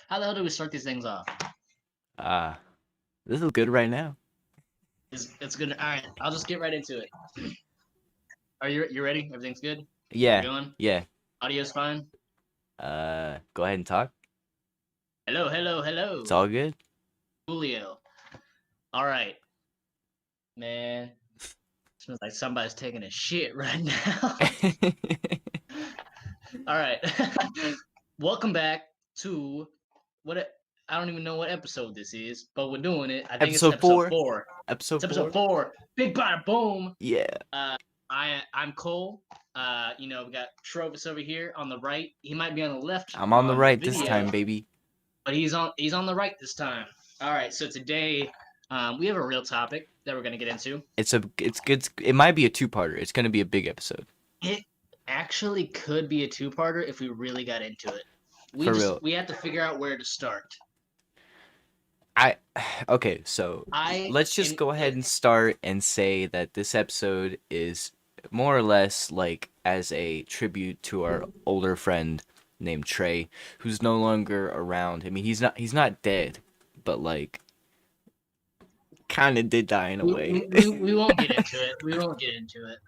How the hell do we start these things off? Uh, this is good right now. It's good. All right, I'll just get right into it. Are you ready? Everything's good. We're Yeah, going. yeah. Audio's fine. Go ahead and talk. Hello, hello, It's hello, all good. Julio. All right, man. Smells like somebody's taking a shit right now. All right. Welcome back to what I don't even know what episode this is, but we're doing it. I think it's Episode episode 4. 4. Episode It's episode 4. 4. Big bada boom. Yeah. I'm Cole. We got Trovis over here on the right. He might be on the left I'm on the on the right this video, time, baby. but he's on the right this time. All right. So today, we have a real topic that we're gonna get into. It's good. It might be a two-parter. It's gonna be a big episode. It actually could be a two-parter if we really got into it. For real. We have to figure out where to start. Okay, so let's just go ahead and start and say that this episode is more or less like as a tribute to our older friend named Trey, who's no longer around. I mean, he's not dead, but like kind of did die in a way. We won't get into it. We won't get into it.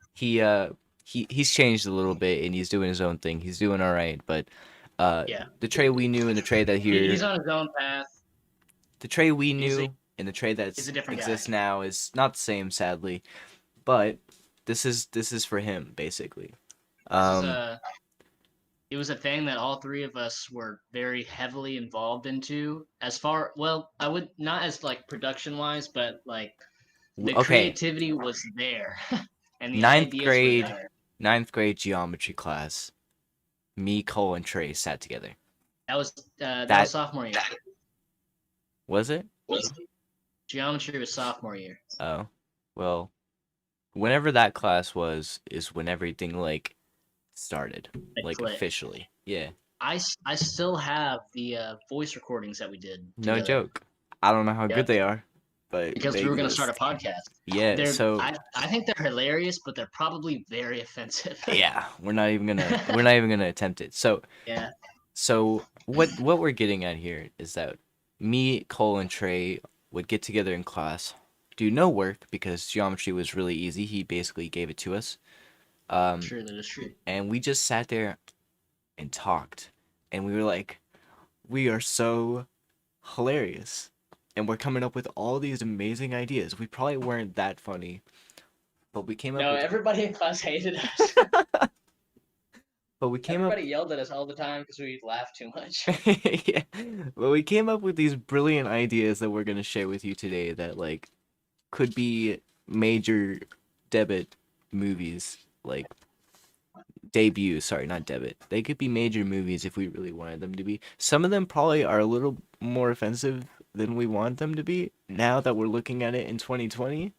He's changed a little bit and he's doing his own thing. He's doing all right, but Yeah. the Trey we knew and the Trey that He's on his own path. the Trey we knew and the Trey that exists now is not the same, sadly. But this is for him, basically. It was a thing that all three of us were very heavily involved into. I would not as like production wise, but like the creativity was there, and the ideas were there. Ninth grade geometry class. Me, Cole, and Trey sat together. That was sophomore year. Was it? Geometry was sophomore year. Oh, well, whenever that class was, is when everything like started, like officially. Yeah. I still have the voice recordings that we did together. No joke. I don't know how good they are, but because we were gonna start a podcast. Yeah. So I think they're hilarious, but they're probably very offensive. Yeah, we're not even gonna attempt it. So yeah. So what we're getting at here is that me, Cole, and Trey would get together in class, do no work because geometry was really easy. He basically gave it to us. Sure, that is true. And we just sat there and talked, and we were like, we are so hilarious, and we're coming up with all these amazing ideas. We probably weren't that funny, but we came up. No, everybody in class hated us. But we came Everybody yelled at us all the time because we laughed too much. Yeah. Well, we came up with these brilliant ideas that we're gonna share with you today that like could be major debut movies, like debuts. Sorry, not debut. They could be major movies if we really wanted them to be. Some of them probably are a little more offensive than we want them to be now that we're looking at it in 2020.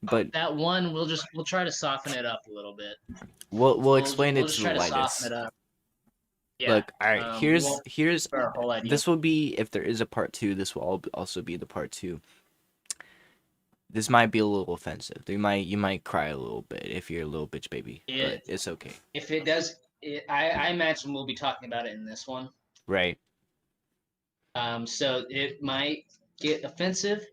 But that one we'll try to soften it up a little bit. We'll explain it to the lightest. Yeah. Look, all right. Here's this will be, if there is a part 2. This will also be the part 2. This might be a little offensive. You might cry a little bit if you're a little bitch baby, but it's okay. If it does, I imagine we'll be talking about it in this one. Right. So it might get offensive.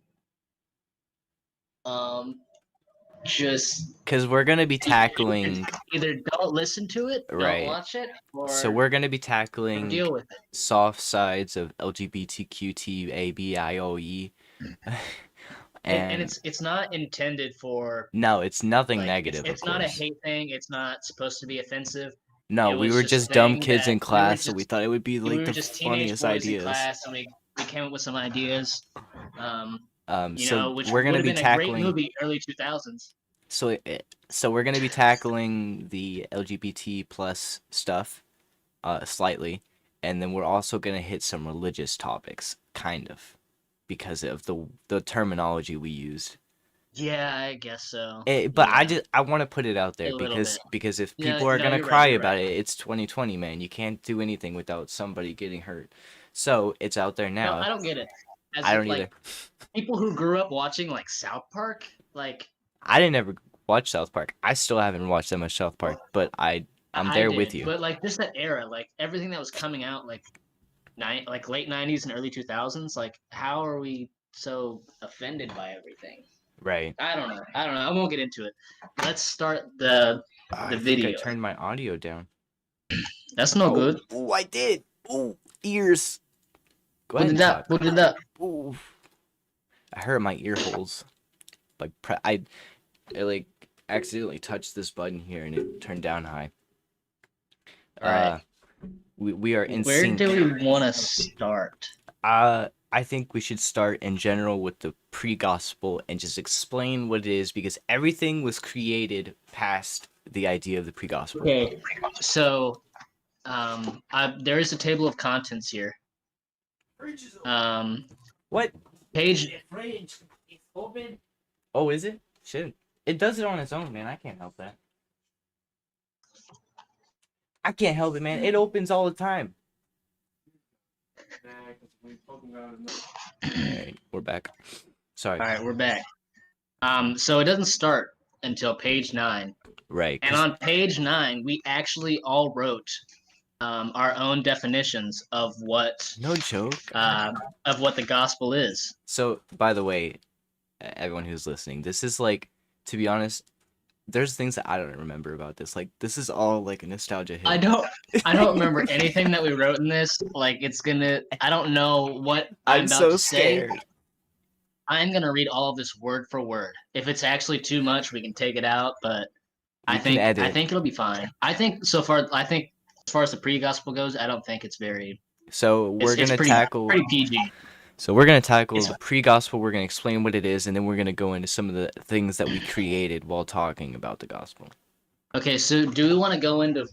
Just because we're gonna be tackling either don't listen to it, don't watch it, or so we're gonna be tackling deal with it. Soft sides of LGBTQTABIOE. And it's not intended for. No, it's nothing negative. It's not a hate thing. It's not supposed to be offensive. No, we were just dumb kids in class, so we thought it would be like the funniest ideas. In class, and we came up with some ideas. Which we're gonna be tackling a great movie, early 2000s. So we're gonna be tackling the LGBT plus stuff, slightly, and then we're also gonna hit some religious topics, kind of, because of the terminology we used. Yeah, I guess so. But I want to put it out there because if people are gonna cry about it, it's 2020, man. You can't do anything without somebody getting hurt. So it's out there now. No, I don't get it. I don't either. People who grew up watching like South Park, like I didn't ever watch South Park. I still haven't watched that much South Park, but I'm there with you. But like just that era, like everything that was coming out, like like late 90s and early 2000s. Like, how are we so offended by everything? Right. I don't know. I don't know. I won't get into it. Let's start the I think I video. turned my audio down. That's no Oh, good. oh, I did. Oh, ears. Go Put ahead it and up. talk. Put it up. Oh, I hurt my ear holes. Like I like accidentally touched this button here and it turned down high. All right. Uh, we are in Where do sync. we want to start? I think we should start in general with the pre-gospel and just explain what it is because everything was created past the idea of the pre-gospel. Okay. So, there is a table of contents here. Um, What? page. Fridge. It's open. Oh, is it? Shit. It does it on its own, man. I can't help that. I can't help it, man. It opens all the time. Alright, we're back. Sorry. All right, we're back. So it doesn't start until page 9. Right. And on page 9, we actually all wrote our own definitions of what No joke. of what the gospel is. So, by the way, everyone who's listening, this is like, to be honest, there's things that I don't remember about this. Like, this is all like a nostalgia hit. I don't remember anything that we wrote in this. Like, I don't know what I'm about so to scared. say. I'm gonna read all of this word for word. If it's actually too much, we can take it out. But I think it'll be fine. I think as far as the pre-gospel goes, I don't think it's very. So we're gonna tackle pretty PG. So we're gonna tackle the pre-gospel. We're gonna explain what it is, and then we're gonna go into some of the things that we created while talking about the gospel. Okay, so do we want to go into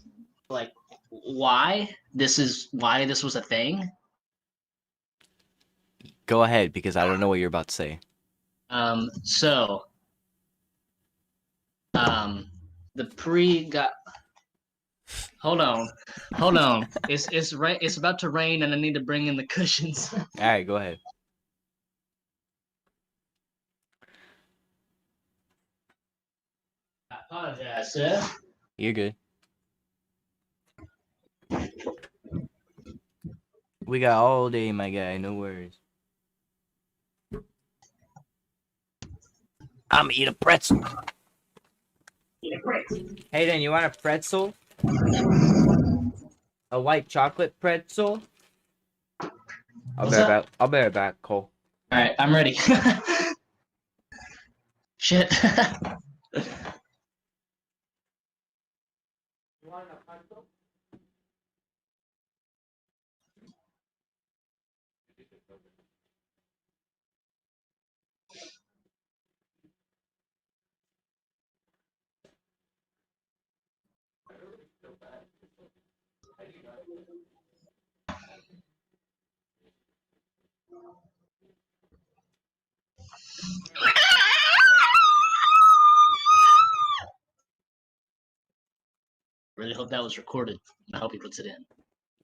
like why this was a thing? Go ahead, because I don't know what you're about to say. So, the pre-got. Hold on. It's about to rain, and I need to bring in the cushions. All right, go ahead. I apologize, sir. You're good. We got all day, my guy. No worries. I'm gonna eat a pretzel. Hey, then, you want a pretzel? A white chocolate pretzel? I'll be right back, Cole. All right, I'm ready. Shit. Really hope that was recorded. I hope he puts it in.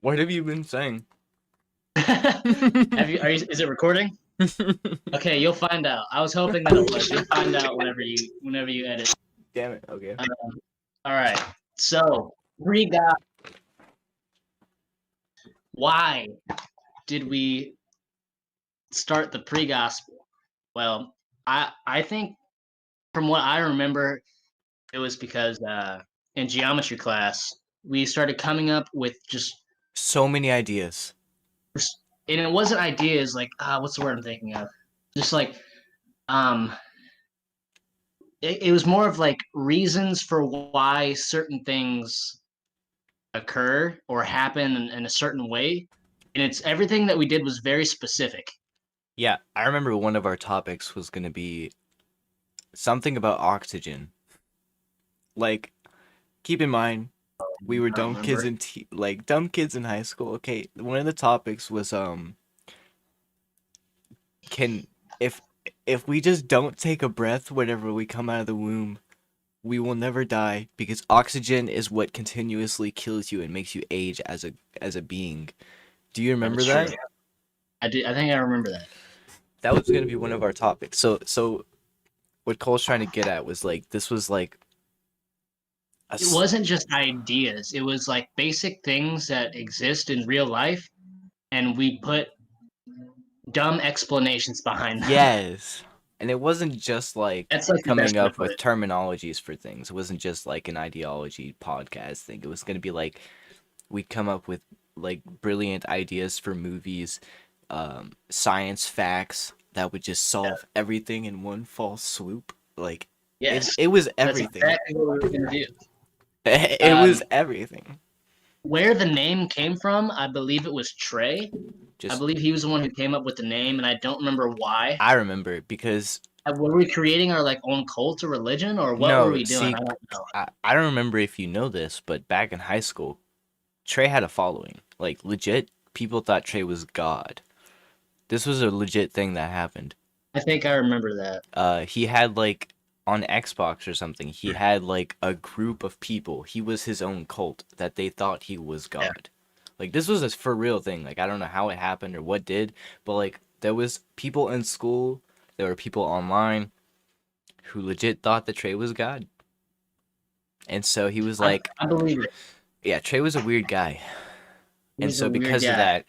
What have you been saying? Is it recording? Okay, you'll find out. I was hoping that it was. You'll find out whenever you edit. Damn it. Okay. All right. So why did we start the pre-gospel? Well, I think from what I remember, it was because in geometry class we started coming up with just so many ideas. And it wasn't ideas like what's the word I'm thinking of? Just like it was more of like reasons for why certain things occur or happen in a certain way. And it's everything that we did was very specific. Yeah, I remember one of our topics was going to be something about oxygen. Like, keep in mind, we were dumb kids in high school. Okay, one of the topics was if we just don't take a breath whenever we come out of the womb, we will never die because oxygen is what continuously kills you and makes you age as a being. Do you remember that? I do. I think I remember that. That was going to be one of our topics. So what Cole's trying to get at was like this was like it wasn't just ideas. It was like basic things that exist in real life and we put dumb explanations behind them. Yes. And it wasn't just like That's like the coming best way to up put with it. terminologies for things. It wasn't just like an ideology podcast thing. It was going to be like we'd come up with like brilliant ideas for movies, science facts that would just Yeah. solve everything in one false swoop. Like Yes, it was that's everything. exactly what we were gonna do. It was Um, everything. where the name came from, I believe it was Trey. I Just believe he was the one who came up with the name, and I don't remember why. I remember because Were we creating our like own cult or religion, or what were no, we doing? see, I don't know. I don't remember if you know this, but back in high school, Trey had a following. Like legit, people thought Trey was God. This was a legit thing that happened. I think I remember that. He had like on Xbox or something. He had like a group of people. He was his own cult that they thought he was Yeah. God. Like this was a for real thing. Like I don't know how it happened or what did, but like there was people in school, there were people online who legit thought that Trey was God. And so he was like, I believe it. yeah, Trey was a weird guy. He And was a so weird because of guy.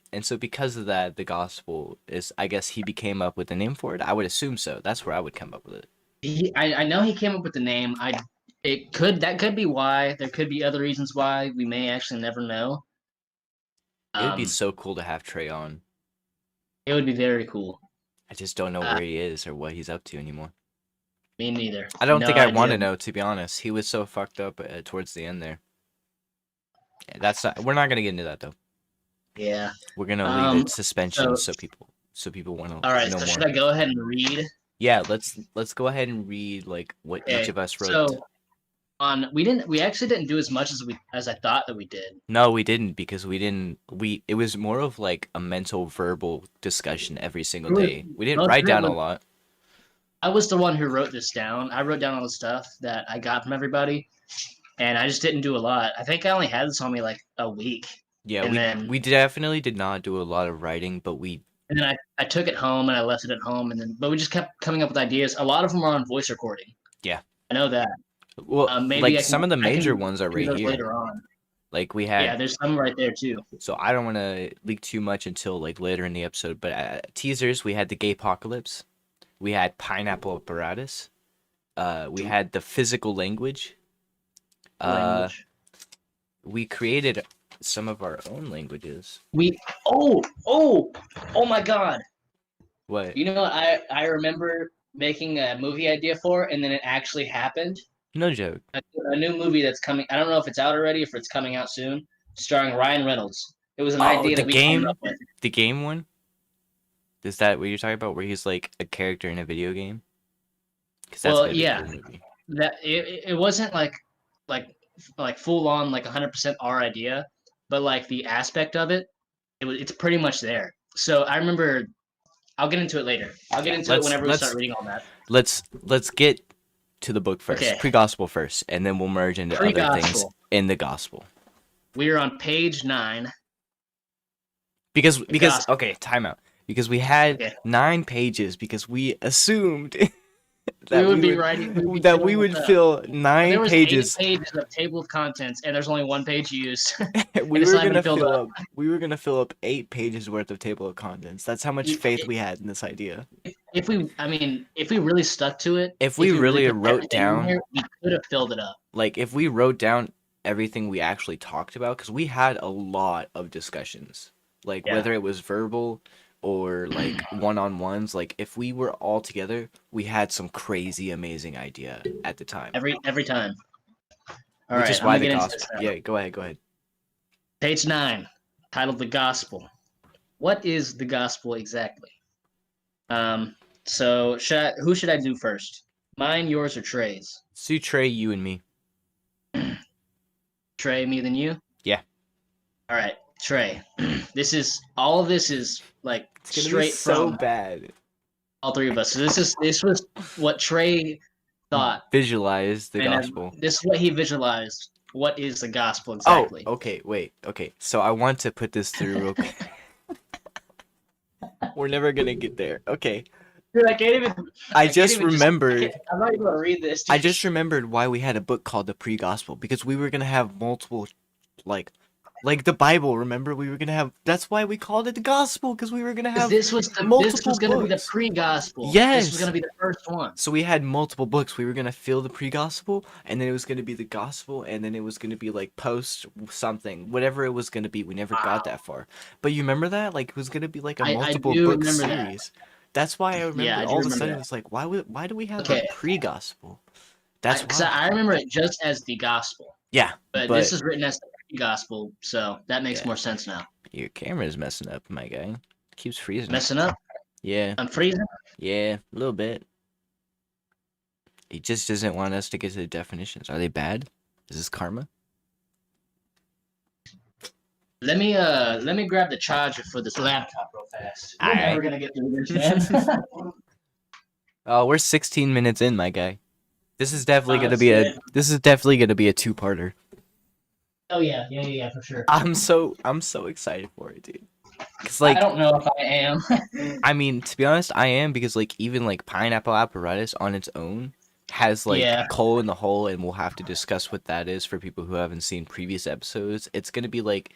that, the gospel is, I guess he became up with a name for it. I would assume so. That's where I would come up with it. I know he came up with the name. That could be why. There could be other reasons why. We may actually never know. It would be Um, so cool to have Trey on. it would be very cool. I just don't know Uh, where he is or what he's up to anymore. Me neither. I don't No think I want idea. to know, to be honest. He was so fucked up towards the end there. Yeah, that's not. We're not gonna get into that though. Yeah. We're gonna leave it suspension So so people want all to right. know So more. should I go ahead and read? Yeah, let's go ahead and read like what each Okay. of us wrote. So we actually didn't do as much as I thought that we did. No, we didn't because we didn't. It was more of like a mental verbal discussion every single day. We didn't Most write of it down a was lot. I was the one who wrote this down. I wrote down all the stuff that I got from everybody, and I just didn't do a lot. I think I only had this on me like a week, Yeah, and we definitely did not do a lot of writing, but we I took it home and I left it at home, and then but we just kept coming up with ideas. A lot of them are on voice recording. yeah. I know that. Well, Maybe like some of the I major can ones are do right those here. later on. Like we Yeah, had, there's some right there too. so I don't want to leak too much until like later in the episode, but teasers, we had the gay apocalypse, we had pineapple apparatus, we had the physical language, Language. we created some of our own languages. We oh my God! What? You know what I remember making a movie idea for, and then it actually happened. No joke. A new movie that's coming. I don't know if it's out already, if it's coming out soon, starring Ryan Reynolds. It was an Oh, idea that we came up with. the game one? Is that what you're talking about? Where he's like a character in a video game? Because that's Well, gonna be a yeah, cool movie. that it wasn't like full on like 100% our idea, but like the aspect of it, it's pretty much there. So I remember. I'll get into it later. I'll get Yeah, into it whenever we start reading all that. let's get to the book first, Okay. pre-gospel first, and then we'll merge into other things Pre-gospel. in the gospel. We are on page 9. Because gospel. okay, timeout. Because we had Okay. 9 pages because we assumed We would be writing. that we would fill There 9 was pages. 8 pages of table of contents, and there's only 1 page used. we it's were not even gonna filled fill up. up. We were gonna fill up 8 pages worth of table of contents. That's how much faith we had in this idea. If we really stuck to it, If we really put wrote everything in down, here, we could have filled it up. like if we wrote down everything we actually talked about, because we had a lot of discussions, like Yeah. whether it was verbal or like one-on-ones, like if we were all together, we had some crazy amazing idea at the time. Every time. All Which right, is I'm why gonna the get into gospel. this now. Yeah, go ahead. Page 9, titled "The Gospel." What is the gospel exactly? So who should I do first? Mine, yours, or Trey's? Sue, Trey, you and me. Trey, me, then you. Yeah. All right, Trey. All of this is like It's gonna straight be so from bad. all 3 of us. So this was what Trey thought. Visualize the and gospel. This is what he visualized. What is the gospel exactly? Oh, okay, wait. Okay, so I want to put this through real quick. We're never gonna get there. Okay. Dude, I can't even. I just remembered. I'm not even gonna read this. I just remembered why we had a book called the Pre-Gospel, because we were gonna have multiple, like, Like the Bible, remember? We were gonna have. That's why we called it the gospel, because we were gonna Because have this multiple was gonna be the books. pre-gospel. This was Yes. gonna be the first one. So we had multiple books. We were gonna fill the pre-gospel, and then it was gonna be the gospel, and then it was gonna be like post something, whatever it was gonna be. We never got Wow. that far. But you remember that? Like it was gonna be like a I multiple do book remember that. series. That's why I Yeah, remember. I do All of a remember sudden, it that. was like, why do we have a Okay, pre-gospel? That's because why. I remember it just as the gospel, Yeah, but this but is written as the pre-gospel, so that makes yeah, more sense now. your camera's messing up, my guy. Keeps freezing. Messing up? Yeah, I'm freezing. yeah, a little bit. He just doesn't want us to get to the definitions. Are they bad? Is this karma? Let me grab the charger for this laptop real fast. All We're never right. gonna get through this, man. Oh, we're 16 minutes in, my guy. This is definitely gonna That's be a good. two-parter. Oh yeah, yeah, for sure. I'm so excited for it, dude. Cause I like don't know if I am. I mean, to be honest, I am because like even like pineapple apparatus on its own has like Yeah, coal in the hole, and we'll have to discuss what that is for people who haven't seen previous episodes. It's gonna be like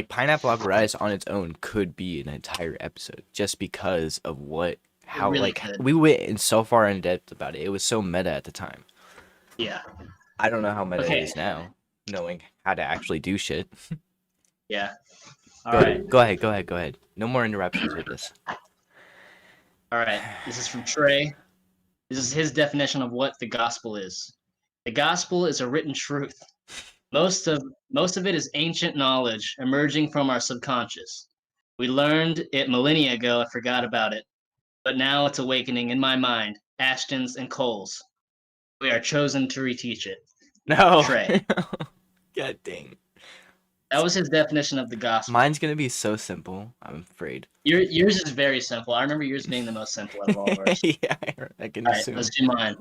pineapple apparatus on its own could be an entire episode just because of what it how really like could. we went in so far in depth about it. It was so meta at the time. Yeah. I don't know how meta it Okay. is now, knowing how to actually do shit. Yeah. All Go right. go ahead. No more interruptions with this. All right. This is from Trey. This is his definition of what the gospel is. The gospel is a written truth. Most of most of it is ancient knowledge emerging from our subconscious. We learned it millennia ago. I forgot about it, but now it's awakening in my mind. Ashton's and Cole's. We are chosen to reteach it. No. Trey. God dang. That was his definition of the gospel. Mine's gonna be so simple, I'm afraid. Yours is very simple. I remember yours being the most simple out of all of ours. Yeah, I can All right, assume. let's do mine.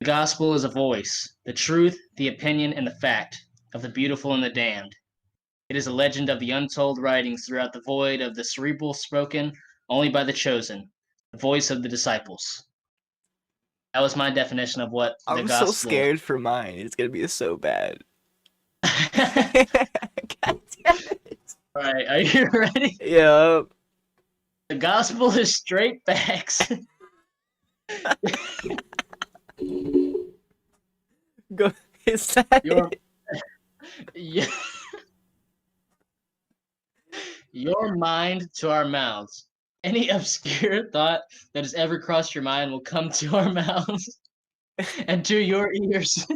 The gospel is a voice, the truth, the opinion, and the fact of the beautiful and the damned. It is a legend of the untold writings throughout the void of the cerebral spoken only by the chosen, the voice of the disciples. That was my definition of what the I'm so gospel. scared for mine. It's gonna be so bad. All God damn it. right, are you ready? Yeah. The gospel is straight facts. Go. Is that Your it? yeah, your mind to our mouths. Any obscure thought that has ever crossed your mind will come to our mouths and to your ears.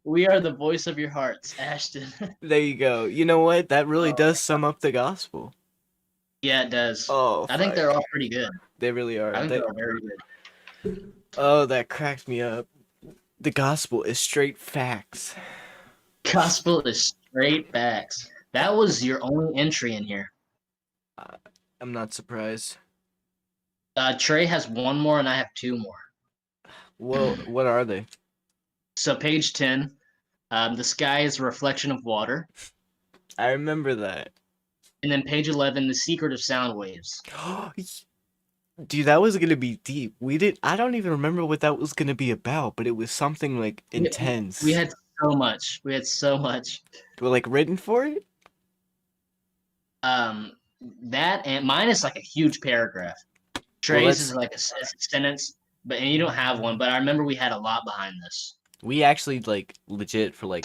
We are the voice of your hearts, Ashton. There you go. You know what? That really Oh, does sum up the gospel. yeah, it does. Oh, I think they're fuck. all pretty good. They really are. I think they're all very good. Oh, that cracked me up. The gospel is straight facts. Gospel is straight facts. That was your only entry in here. Uh, I'm not surprised. Trey has one more, and I have two more. Well, what are they? So, page 10, the sky is a reflection of water. I remember that. And then page 11, the secret of sound waves. Dude, that was gonna be deep. I don't even remember what that was gonna be about, but it was something like intense. We had so much. We had so much. We're like written for it? That and mine is like a huge paragraph. Trey's is like a sentence, and you don't have one, but I remember we had a lot behind this. We actually like legit for like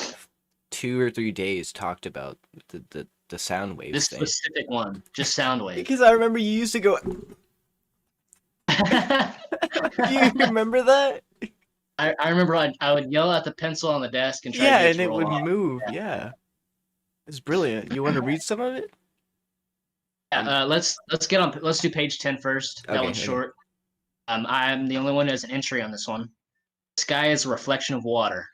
2 or 3 days talked about the sound waves This thing. specific one, just sound waves. Because I remember you used to go. You remember that? I remember I would yell at the pencil on the desk and try Yeah, to get and it to it roll would off. move. Yeah, it's brilliant. You want to read some of it? Let's do page 10 first. That Okay, one's okay. short. I'm the only one who has an entry on this one. The sky is a reflection of water.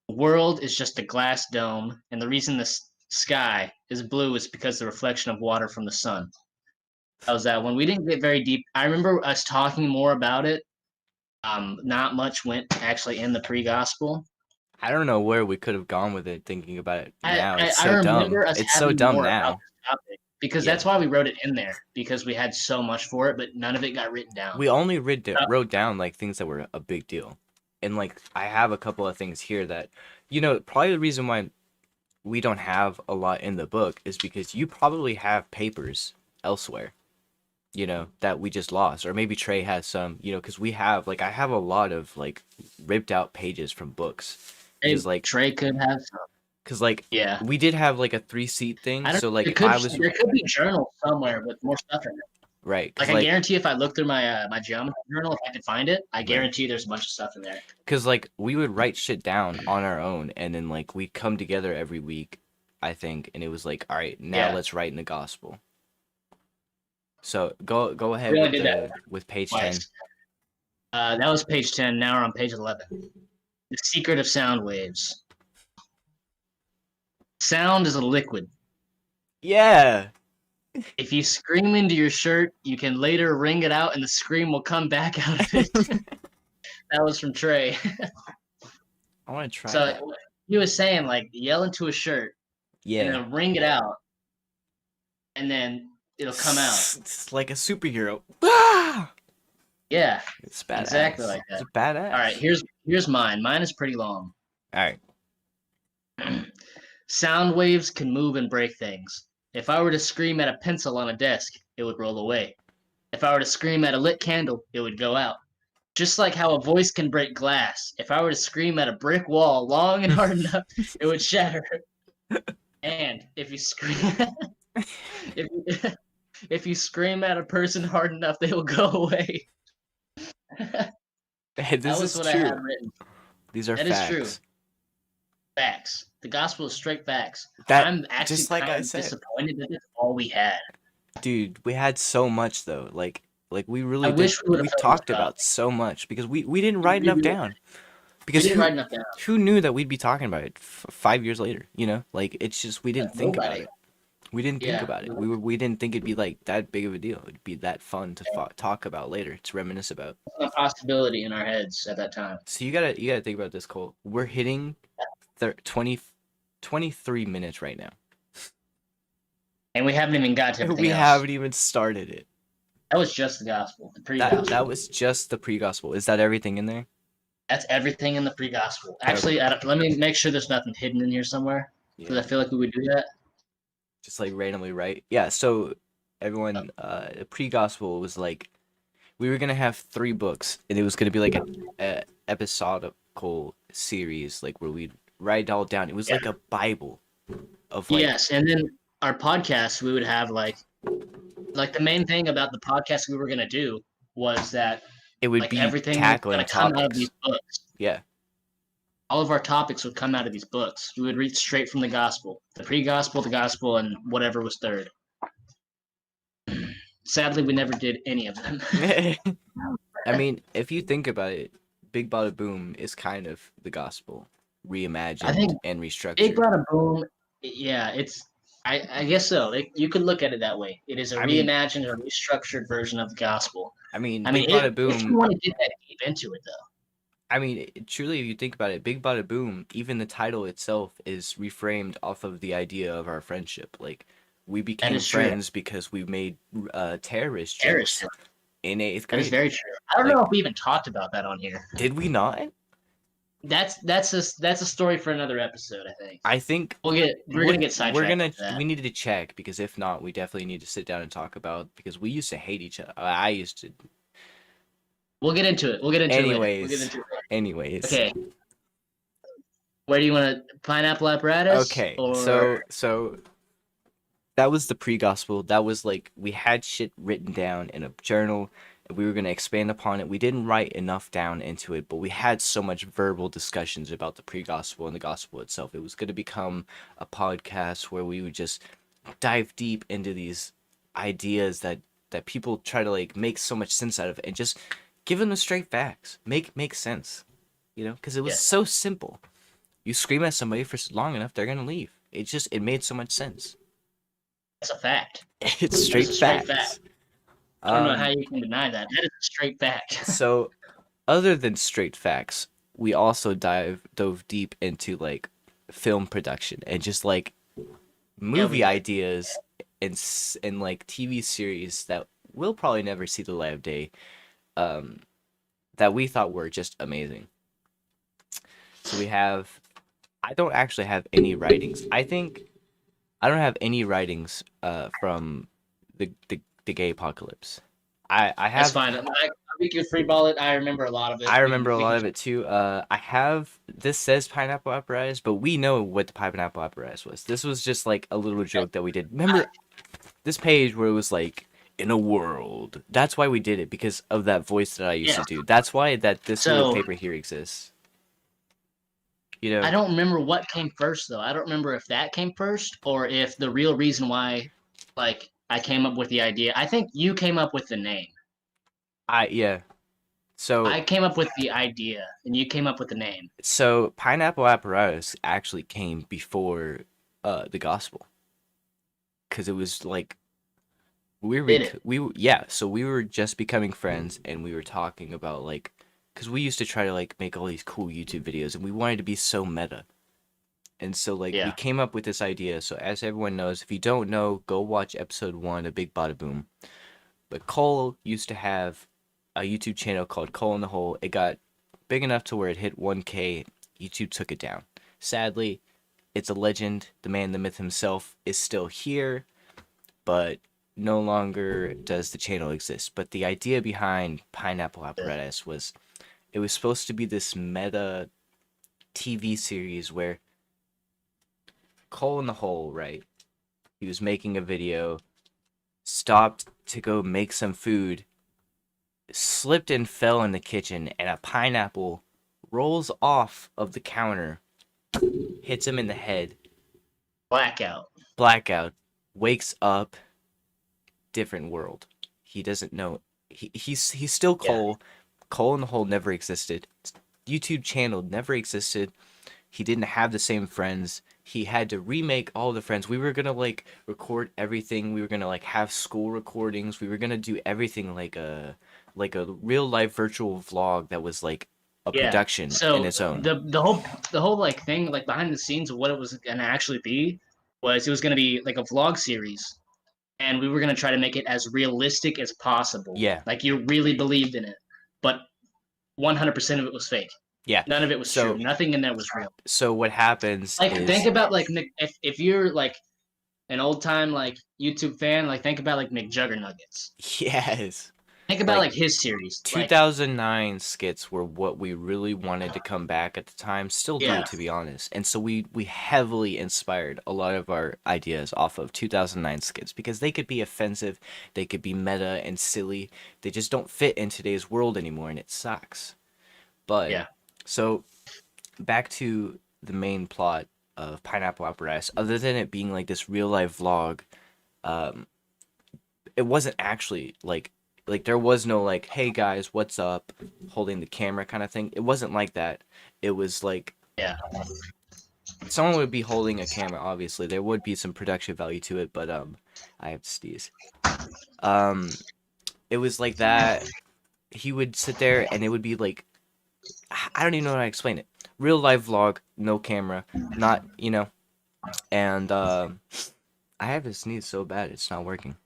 The world is just a glass dome, and the reason the sky is blue is because the reflection of water from the sun. That was that one. We didn't get very deep. I remember us talking more about it. Not much went actually in the pre-gospel. I don't know where we could have gone with it. Thinking about it now, it's I so remember dumb. us It's so having dumb more about now. this topic because Yeah. that's why we wrote it in there, because we had so much for it, but none of it got written down. We only wrote down like things that were a big deal, and like I have a couple of things here that, probably the reason why we don't have a lot in the book is because you probably have papers elsewhere, that we just lost. Or maybe Trey has some, because we have, like, I have a lot of, like, ripped out pages from books. Hey, Because, like, Trey could have some. Yeah. we did have, like, a 3-seat thing. I don't. So, like, It if could. I was, There could be journals somewhere with more stuff in it. right, Like because, I like, guarantee, if I look through my geometry journal, if I could find it, I right. guarantee there's a bunch of stuff in there. Because, like, we would write shit down on our own, and then, like, we'd come together every week, I think, and it was like, all right, now Yeah. let's write in the gospel. So go ahead We only with did that page 10. twice. That was page 10. Now we're on page 11. The secret of sound waves. Sound is a liquid. Yeah. If you scream into your shirt, you can later wring it out and the scream will come back out of it. That was from Trey. I want to try So that. he was saying, like, yell into a shirt and Yeah. then wring it out, and then it'll come out. It's like a superhero. Ah! Yeah, It's badass. exactly like that. It's badass. All right, here's mine. Mine is pretty long. All right. Sound waves can move and break things. If I were to scream at a pencil on a desk, it would roll away. If I were to scream at a lit candle, it would go out. Just like how a voice can break glass. If I were to scream at a brick wall long and hard enough, it would shatter. And if you scream if you, if you scream at a person hard enough, they will go away. Hey, this That was is what true. I had written. These are That facts. is true. Facts. The gospel is straight facts. That, I'm actually just like kind I of said, disappointed that that's all we had. dude, we had so much though. Like we really I did. wish we would We have talked about so much because we didn't write enough down. We Because didn't write enough down. who knew that we'd be talking about it 5 years later? Like, it's just we didn't think about Nobody. it. We didn't think Yeah. about it. We didn't think it'd be like that big of a deal. It'd be that fun to talk about later, to reminisce about. A possibility in our heads at that time. So you gotta think about this, Cole. We're hitting 23 minutes right now. And we haven't even got to everything else. Haven't even started it. That was just the gospel, the pre-gospel. That was just the pre-gospel. Is that everything in there? That's everything in the pre-gospel. Actually, let me make sure there's nothing hidden in here somewhere, because I feel like we would do that. Just like randomly, right? Yeah. So everyone, the pre-gospel was like, we were gonna have 3 books, and it was gonna be like a episodical series, like where we'd write it all down. It was like a Bible of like. Yes, and then our podcast, we would have like the main thing about the podcast we were gonna do was that It would like be everything tackling gonna come out of topics. these books. Yeah. All of our topics would come out of these books. We would read straight from the gospel, the pre-gospel, the gospel, and whatever was third. Sadly, we never did any of them. I mean, if you think about it, Big Bada Boom is kind of the gospel reimagined and restructured. Big Bada Boom, yeah, it's. I guess so. You could look at it that way. It is a reimagined or restructured version of the gospel. I mean, Big Bada Boom. If you want to get that deep into it, though. I mean, truly, if you think about it, Big Bada Boom, even the title itself is reframed off of the idea of our friendship. Like, we became friends because we made terrorist jokes in 8th grade. That is very true. I don't know if we even talked about that on here. Did we not? That's a story for another episode, I think. I think we're gonna get sidetracked. We needed to check, because if not, we definitely need to sit down and talk about, because we used to hate each other. I used to. We'll get into it. Anyways. Okay. Where do you want to pineapple apparatus? Okay. So that was the pre-gospel. That was like, we had shit written down in a journal, and we were going to expand upon it. We didn't write enough down into it, but we had so much verbal discussions about the pre-gospel and the gospel itself. It was going to become a podcast where we would just dive deep into these ideas that people try to like make so much sense out of, and just give them the straight facts. Make sense, because it was so simple. You scream at somebody for long enough, they're gonna leave. It made so much sense. That's a fact. It's straight facts. I don't know how you can deny that. That is a straight fact. So, other than straight facts, we also dove deep into like film production and just like movie ideas and like TV series that will probably never see the light of day, that we thought were just amazing. So we have I don't actually have any writings. I think I don't have any writings from the gay apocalypse. I That's have fine. We can freeball it. I remember a lot of it. I We can remember a we lot can. of it too. I have this says pineapple apparatus, but we know what the pineapple apparatus was. This was just like a little joke that we did. I, Remember this page where it was like in a world. That's why we did it because of that voice that I used yeah. to do. That's why that this little So paper here exists. You I know, don't remember what came first though. I don't remember if that came first or if the real reason why, like, I came up with the idea. I think you came up with the name. I yeah. So I came up with the idea, and you came up with the name. so pineapple apparatus actually came before the gospel because it was like Did it? yeah, so we were just becoming friends and we were talking about like because we used to try to like make all these cool YouTube videos and we wanted to be so meta. And so like we Yeah. came up with this idea. So as everyone knows, if you don't know, go watch episode 1 of Big Bada Boom. But Cole used to have a YouTube channel called Cole in the Hole. It got big enough to where it hit 1K. YouTube took it down. Sadly, it's a legend. The man, the myth himself is still here, but no longer does the channel exist. But the idea behind Pineapple Apparatus was it was supposed to be this meta TV series where Cole in the Hole, right? He was making a video, stopped to go make some food, slipped and fell in the kitchen, and a pineapple rolls off of the counter, hits him in the head, Blackout. blackout, wakes up, different world. He doesn't know. He's still Yeah. Cole. Cole in the Hole never existed. YouTube channel never existed. He didn't have the same friends. He had to remake all the friends. We were gonna like record everything. We were gonna like have school recordings. We were gonna do everything like a real life virtual vlog that was like a Yeah. production in So its own. the whole like thing like behind the scenes of what it was gonna actually be was it was gonna be like a vlog series, and we were gonna try to make it as realistic as possible. Yeah, Like you really believed in it, but 100% of it was fake. yeah. None of it was true. So Nothing in there was real. so what happens Like think is about like if you're like an old time like YouTube fan, like think about like McJuggernuggets. yes, Think about like like his series. Like 2009 skits were what we really wanted to come back at the time, still do yeah, to be honest. And so we heavily inspired a lot of our ideas off of 2009 skits because they could be offensive, they could be meta and silly. They just don't fit in today's world anymore and it sucks. But yeah, so back to the main plot of Pineapple Apparatus, other than it being like this real life vlog, um it wasn't actually like there was no like hey guys what's up holding the camera kind of thing. It wasn't like that. It was like yeah. someone would be holding a camera. Obviously there would be some production value to it, but I have to sneeze. um it was like that. He would sit there and it would be like I don't even know how to explain it. Real life vlog, no camera, not and I have to sneeze so bad it's not working.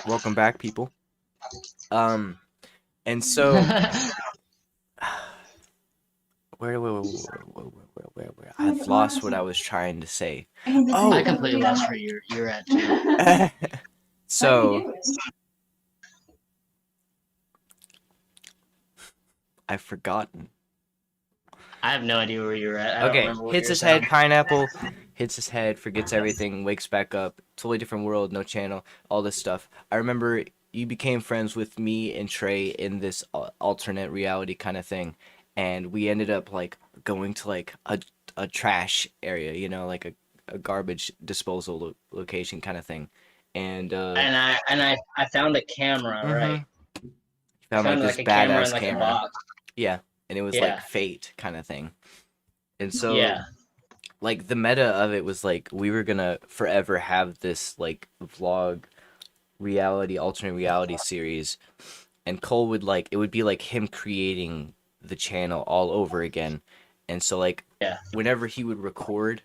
Welcome back, people. um and so where I've lost what I was trying to say. I Oh, completely lost where you're at too. so I've forgotten. I have no idea where you're at. I don't Okay, remember what hits you're his head, saying. pineapple, hits his head, forgets everything, wakes back up, totally different world, no channel, all this stuff. I remember you became friends with me and Trey in this alternate reality kind of thing, and we ended up like going to like a trash area, like a garbage disposal location kind of thing, and And I found a camera, mm-hmm. right? I Found like found this like a camera in badass like a camera. box. Yeah, and it was like Yeah, fate kind of thing. And so yeah, like the meta of it was like we were gonna forever have this like vlog reality alternate reality series, and Cole would like it would be like him creating the channel all over again. And so like yeah, whenever he would record,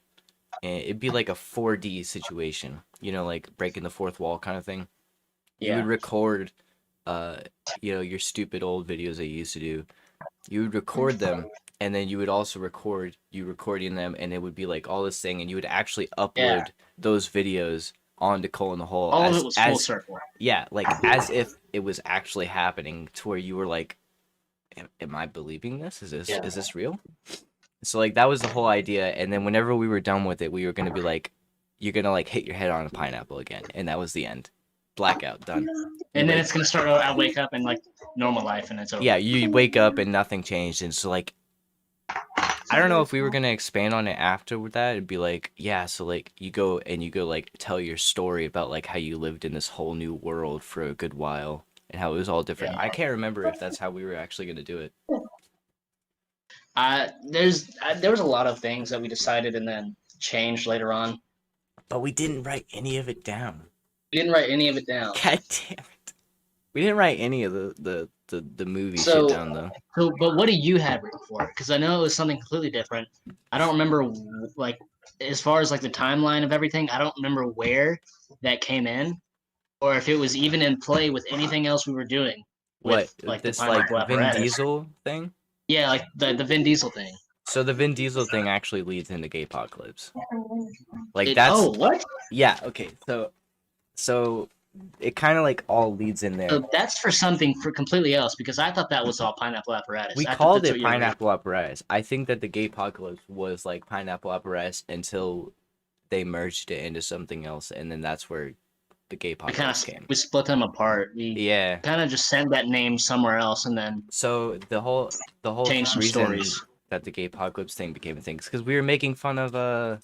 it'd be like a 4D situation, like breaking the fourth wall kind of thing. You would yeah, record your stupid old videos that you used to do. You would record them and then you would also record you recording them, and it would be like all this thing, and you would actually Yeah. upload those videos onto Cole in the Hole All of it was full circle. yeah, like as if it was actually happening, to where you were like, am I believing this? Is this real? So like that was the whole idea, and then whenever we were done with it, we were gonna be like, you're gonna like hit your head on a pineapple again, and that was the end. Blackout, done. And then it's gonna start. I wake up and like normal life, and it's over. Yeah, you wake up and nothing changed, and so like, I don't know if we were gonna expand on it after that. It'd be like, yeah, so like you go like tell your story about like how you lived in this whole new world for a good while and how it was all different. Yeah. I can't remember if that's how we were actually gonna do it. There was a lot of things that we decided and then changed later on. But we didn't write any of it down. We didn't write any of it down. God damn it. We didn't write any of the movie shit down though. So, but what do you have written for it? Because I know it was something completely different. I don't remember like as far as like the timeline of everything. I don't remember where that came in, or if it was even in play with anything else we were doing. With, What like this the like Vin apparatus. Diesel thing? Yeah, like the Vin Diesel thing. So the Vin Diesel thing actually leads into Gaypocalypse. Like Oh, what? Yeah, okay. So it kind of like all leads in there. So that's for something for completely else, because I thought that was all Pineapple Apparatus. We called it Pineapple Apparatus. I think that the Gaypocalypse was like Pineapple Apparatus until they merged it into something else, and then that's where the Gaypocalypse came. We split them apart. We kind of just sent that name somewhere else, and then so the whole changed some reason stories that the Gaypocalypse thing became a thing is because we were making fun of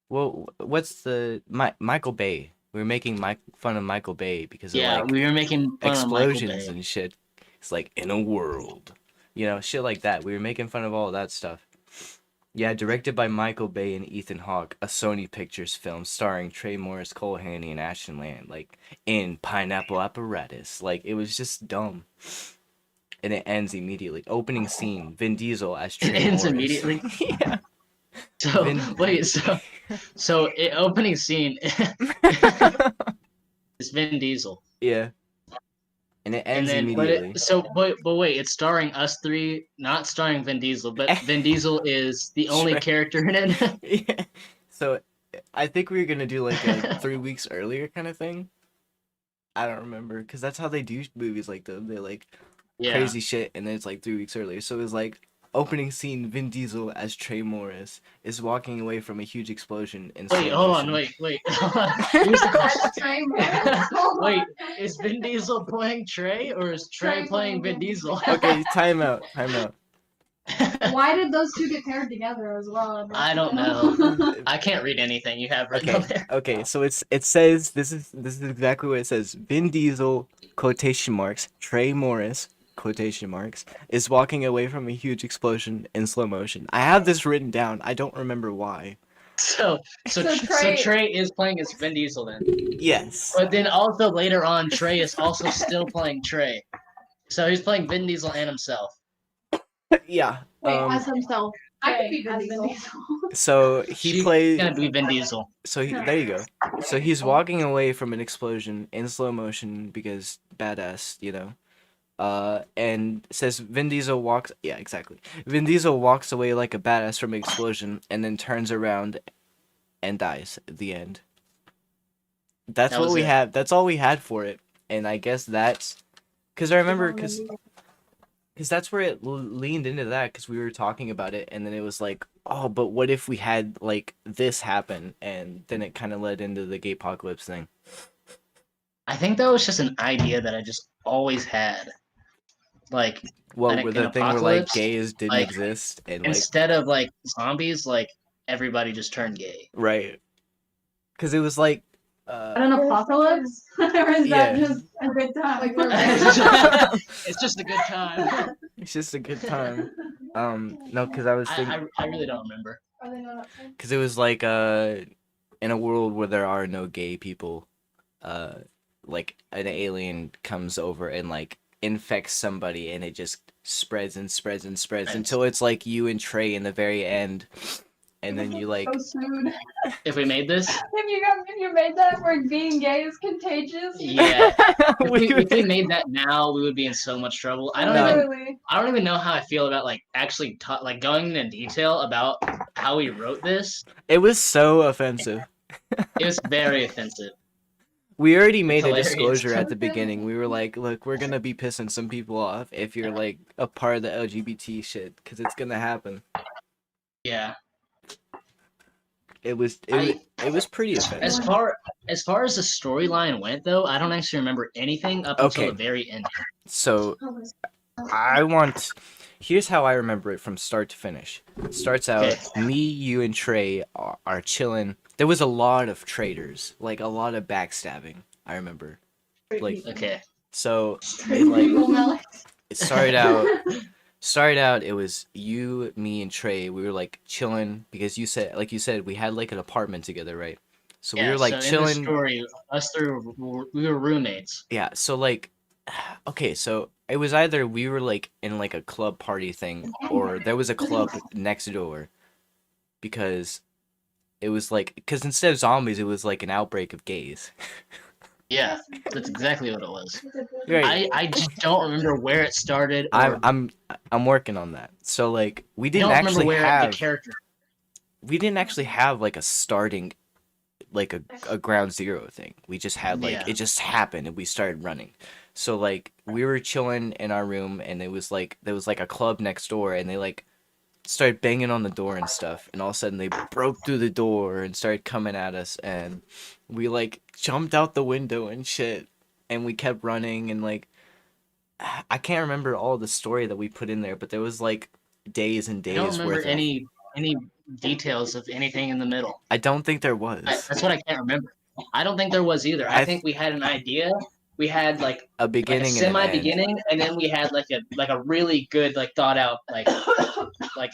well, what's the Michael Bay. We were making fun of Michael Bay because of like we were making fun explosions and shit. It's like in a world, you know, shit like that. We were making fun of all of that stuff. Yeah, directed by Michael Bay and Ethan Hawke, a Sony Pictures film starring Trey Morris, Cole Haney, and Ashton Land, like in Pineapple Apparatus. Like it was just dumb. And it ends immediately. Opening scene: Vin Diesel as Trey Morris. It ends immediately. Yeah. So wait, so opening scene is Vin Diesel. Yeah. And it ends immediately. But wait, it's starring us three, not starring Vin Diesel, but Vin Diesel is the only character in it. Yeah. So I think we were gonna do like a 3 weeks earlier kind of thing. I don't remember, because that's how they do movies like them. They like crazy shit, and then it's like 3 weeks earlier. So it was like opening scene: Vin Diesel as Trey Morris is walking away from a huge explosion. Wait, hold on. Here's the question. Wait, is Vin Diesel playing Trey, or is Trey playing Vin Diesel? Okay, time out. Why did those two get paired together as well? I don't know. I can't read anything you have written on there. Okay, so it says this is exactly what it says. Vin Diesel quotation marks Trey Morris quotation marks is walking away from a huge explosion in slow motion. I have this written down. I don't remember why. So Trey is playing as Vin Diesel then. Yes. But then also later on, Trey is also still playing Trey. So he's playing Vin Diesel and himself. Yeah. Wait, as himself. I could be Vin Diesel. So he's gonna be Vin Diesel. So there you go. So he's walking away from an explosion in slow motion because badass, you know. And says Vin Diesel walks. Yeah, exactly. Vin Diesel walks away like a badass from an explosion, and then turns around, and dies at the end. That's what we have. That's all we had for it, and I guess that's because I remember because that's where it leaned into that, because we were talking about it, and then it was like, oh, but what if we had like this happen, and then it kind of led into the Gaypocalypse thing. I think that was just an idea that I just always had. Like, well, where the thing where like gays didn't exist, and instead of like zombies, like everybody just turned gay. Right. Because it was like an apocalypse, or is that just a good time? It's just a good time. It's just a good time. No, because I was thinking. I really don't remember. Because it was like in a world where there are no gay people, like an alien comes over and like infects somebody, and it just spreads and spreads and spreads until it's like you and Trey in the very end, and then you like. So soon. If we made this, If you made that where being gay is contagious. yeah. If we would- made that now, we would be in so much trouble. I don't No. even know how I feel about like actually like going into detail about how we wrote this. It was so offensive. It was very offensive. We already made a Hilarious. disclosure at the beginning. We were like, look, we're gonna be pissing some people off if you're like a part of the LGBT shit, because it's gonna happen. Yeah. It was pretty offensive. As far as the storyline went, though, I don't actually remember anything up until the very end. So here's how I remember it from start to finish. It starts out, me, you, and Trey are chilling. There was a lot of traitors, like a lot of backstabbing. I remember, like so it started out. It was you, me, and Trey. We were like chilling because you said we had like an apartment together, right? So we were like chilling. In the story, we were roommates. Yeah. So like, okay. So it was either we were like in like a club party thing, or there was a club next door, because it was like, because instead of zombies, it was like an outbreak of gays. Yeah, that's exactly what it was. Right. I just don't remember where it started. I'm working on that. So like we didn't actually have like a starting, like a ground zero thing. We just had like it just happened and we started running. So like we were chilling in our room and there was like a club next door and they like started banging on the door and stuff, and all of a sudden they broke through the door and started coming at us, and we like jumped out the window and shit, and we kept running, and like I can't remember all the story that we put in there, but there was like days and days. I don't remember any details of anything in the middle. I don't think there was. That's what I can't remember. I don't think there was either. I think we had an idea. We had like a beginning, like a semi-beginning, and then we had like a really good like thought out like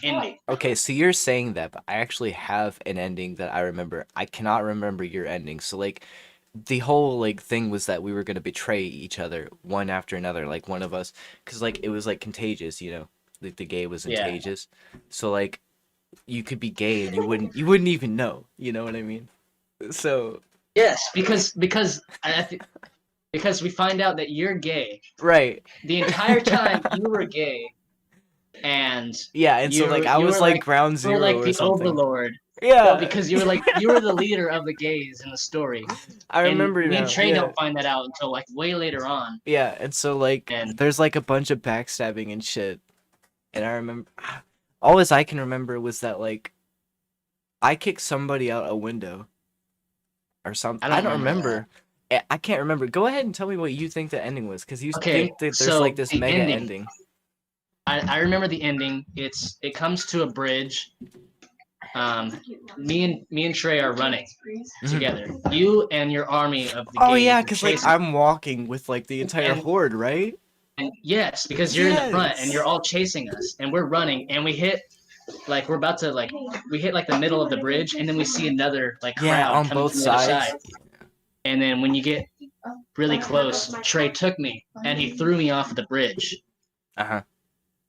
ending. Okay, so you're saying that, but I actually have an ending that I remember. I cannot remember your ending. So like, the whole like thing was that we were gonna betray each other one after another, like one of us, because like it was like contagious, you know, like the gay was contagious. So like, you could be gay and you wouldn't even know. You know what I mean? So yes, because because we find out that you're gay. Right. The entire time you were gay. And so like I was like ground zero, you were like or the something. overlord. Yeah. Well, because you were the leader of the gays in the story. I remember. Me and Trey don't find that out until like way later on. Yeah, and so like there's like a bunch of backstabbing and shit, and I remember all I can remember was that like I kicked somebody out a window or something. I don't remember. I can't remember. Go ahead and tell me what you think the ending was, because you think that there's like this mega ending. I remember the ending. It comes to a bridge. Me and Trey are running together. You and your army of the gays. Oh yeah, because like I'm walking with like the entire horde, right? And yes, because you're in the front and you're all chasing us, and we're running, and we hit like we're about to like we hit like the middle of the bridge, and then we see another like crowd on coming both from the other sides. side. And then when you get really close, Trey took me and he threw me off the bridge.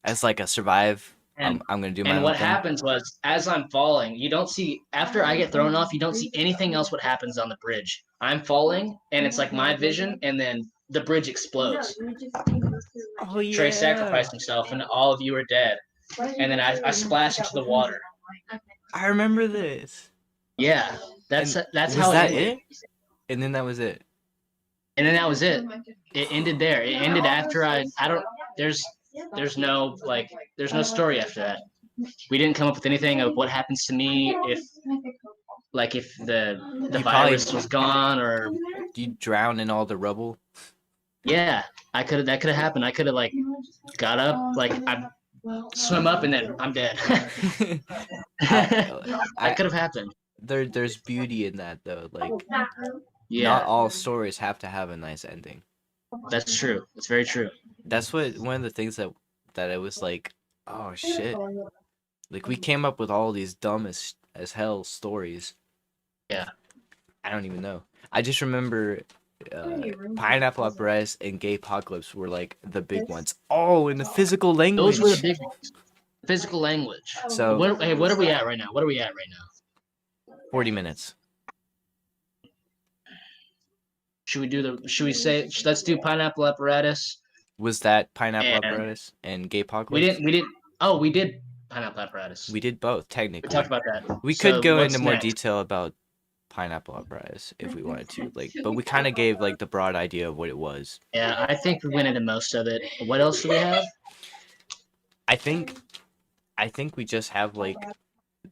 As like a survive. I'm gonna do my own And what thing. happens was, as I'm falling, you don't see, after I get thrown off, you don't see anything else what happens on the bridge. I'm falling, and it's like my vision, and then the bridge explodes. Oh yeah. Trey sacrificed himself, and all of you are dead. And then I splash into the water. I remember this. Yeah, that's how that it? And then that was it. And then that was it. It ended there. It ended after I don't. There's no story after that. We didn't come up with anything of what happens to me if the virus was gone, or do you drown in all the rubble? Yeah, that could have happened. I could have like got up, like I swim up, and then I'm dead. That could have happened. There's beauty in that though. Like, not all stories have to have a nice ending. That's true. It's very true. That's one of the things that it was like, oh shit. Like, we came up with all these dumb as hell stories. Yeah. I don't even know. I just remember Pineapple Uprise and Gay Apocalypse were like the big ones. Oh, in the physical language. Those were the big ones. Physical language. So what are we at right now? 40 minutes. Let's do pineapple apparatus. Was that pineapple And apparatus and gay we apocalypse? we did pineapple apparatus. We did both, We technically. talked about that. We So could go what's into more next? detail about pineapple apparatus if we wanted to, like, but we kind of gave like the broad idea of what it was. Yeah, I think we went into most of it. What else do we have? I think we just have like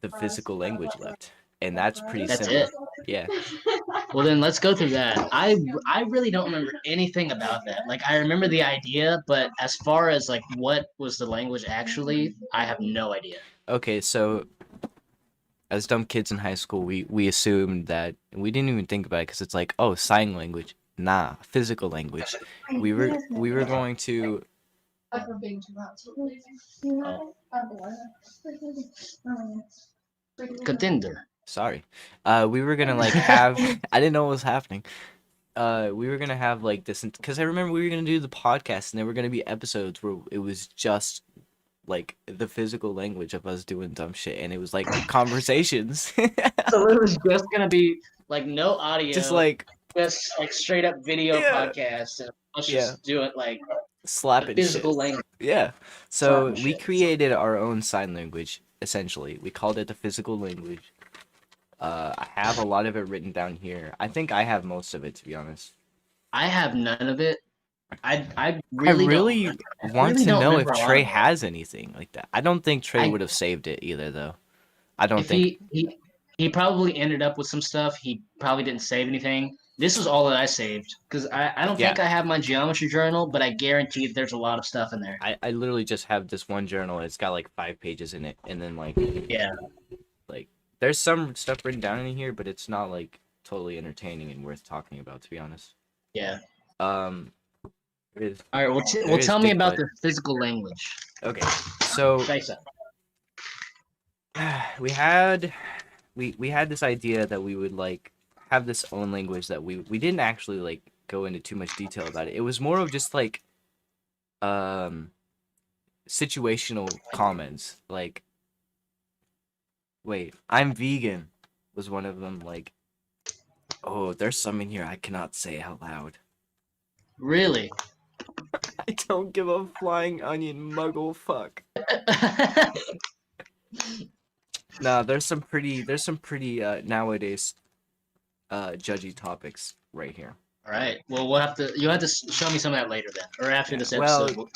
the physical language left, and that's pretty That's simple. it. Yeah. Well, then let's go through that. I really don't remember anything about that. Like, I remember the idea, but as far as like what was the language actually, I have no idea. Okay, so as dumb kids in high school, we assumed that, and we didn't even think about it because it's like, oh, sign language. Nah, physical language. We were going to. Contender. Sorry. We were gonna like have. I didn't know what was happening. We were gonna have like this because I remember we were gonna do the podcast and there were gonna be episodes where it was just like the physical language of us doing dumb shit, and it was like conversations. So it was just gonna be like no audio, just like straight up video Yeah. podcast, and let's just do it like slapping physical shit. language. Yeah. So Slapping we shit. created our own sign language. Essentially, we called it the physical language. I have a lot of it written down here. I think I have most of it, to be honest. I have none of it. I I really want to don't know if remember a lot Trey of it. has anything like that. I don't think Trey I- would have saved it either, though. I don't if think. he probably ended up with some stuff. He probably didn't save anything. This was all that I saved because I don't think I have my geometry journal, but I guarantee there's a lot of stuff in there. I literally just have this one journal. It's got like 5 pages in it, and then like Yeah. like there's some stuff written down in here, but it's not like totally entertaining and worth talking about, to be honest. Yeah. All right. Well, tell me about the physical language. Okay, so we had this idea that we would like have this own language that we didn't actually like go into too much detail about it. It was more of just like situational comments, like, wait, I'm vegan was one of them. Like, oh, there's some in here I cannot say out loud. Really? I don't give a flying onion muggle fuck. Nah, there's some pretty nowadays judgy topics right here. All right. Well, you'll have to show me some of that later then, or after this episode. Well,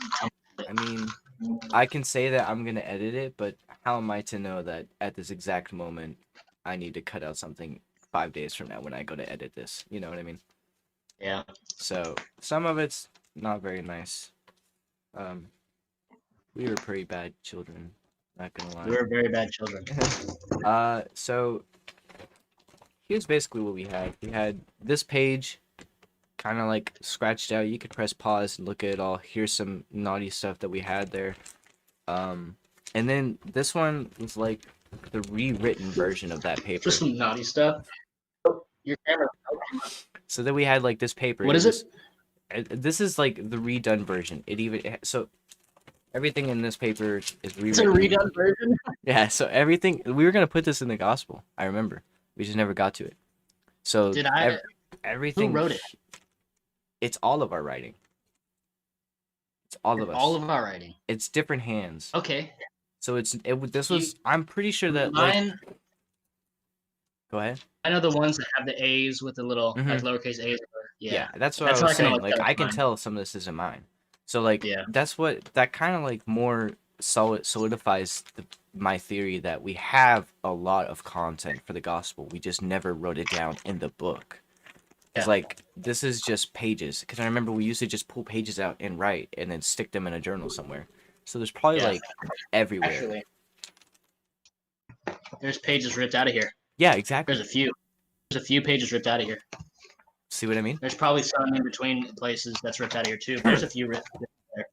I mean, I can say that I'm gonna edit it, but how am I to know that at this exact moment I need to cut out something 5 days from now when I go to edit this? You know what I mean? Yeah. So some of it's not very nice. We were pretty bad children, not gonna lie. We were very bad children. So here's basically what we had. We had this page kind of like scratched out. You could press pause and look at it all. Here's some naughty stuff that we had there. And then this one was like the rewritten version of that paper. Just some naughty stuff. Your camera. So then we had like this paper. What is it? This is like the redone version. So everything in this paper is rewritten. It's a redone version? Yeah, so everything, we were going to put this in the gospel. I remember. We just never got to it. So everything. Who wrote it? It's all of our writing. It's all of us. All of our writing. It's different hands. Okay. So I'm pretty sure that like, go ahead. I know the ones that have the A's with the little like lowercase A's. Yeah, that's what I was saying. Like I can tell some of this isn't mine. So like that kind of like more solidifies my theory that we have a lot of content for the gospel. We just never wrote it down in the book. It's like this is just pages. Because I remember we used to just pull pages out and write and then stick them in a journal somewhere. So there's probably like everywhere. Actually, there's pages ripped out of here. Yeah, exactly. There's a few pages ripped out of here. See what I mean? There's probably some in between places that's ripped out of here too. There's a few ripped there.